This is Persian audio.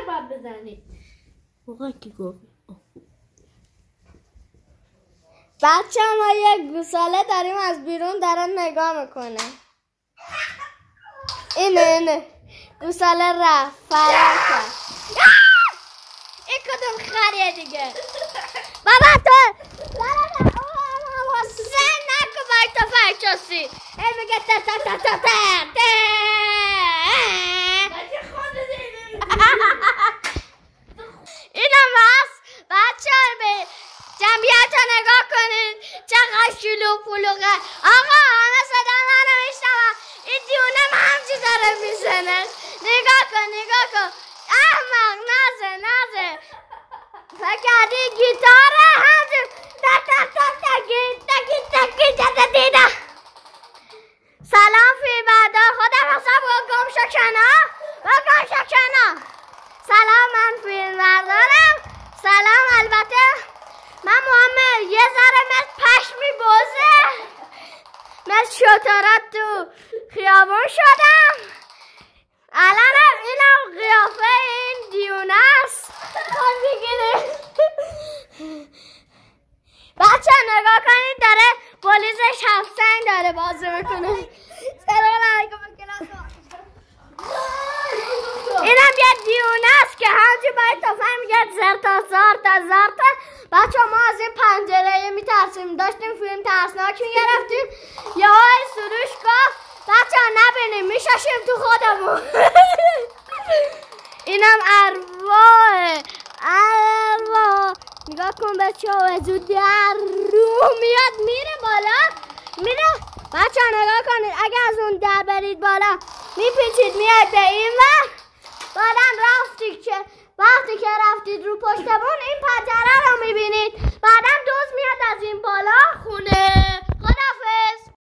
باید بزنی. موقع کی گفت؟ بچه ما یک گوساله داریم از بیرون داره نگاه میکنه. اینه گوساله رفت فرار کرد. این کدوم خریه دیگه؟ بابا تو حسین نکن باید تو فرچاسی. این میگه اینم هست. بچه ها به جمعیت ها نگاه کنید چقدر شلوغ پلوغه. آقا همه صدا منو میشنون. این دیونه همچی داره میزنه. نگاه کن احمق نزه فکر کردی گیتاره همچی دیده. سلام فی بعدا خودم حساب گم شکنا. سلام من فیلم بردارم. سلام البته من محمد یه ذره مثل پشمی بوزه مثل شطرات تو خیابون شدم. الانم اینم قیافه این دیونه است. بچه نگاه کنید داره پلیسش هفتنگ داره بازی میکنه. سلام علیکم کلاس. اینم یه دیونه است که همچی باید تفنگ میگه زرتا زارتا. بچه ما از این پنجره میترسیم. داشتیم فیلم ترسناک میگرفتیم یه های سروش گفت بچه نبینیم میشاشیم تو خودمون. اینم ارواح نگاه کن بچه ها زود در رو میاد میره بالا میره. بچه ها نگاه کنید اگه از اون در برید بالا میپیچید میاد به این و بعدم وقتی که رفتید رو پشت بون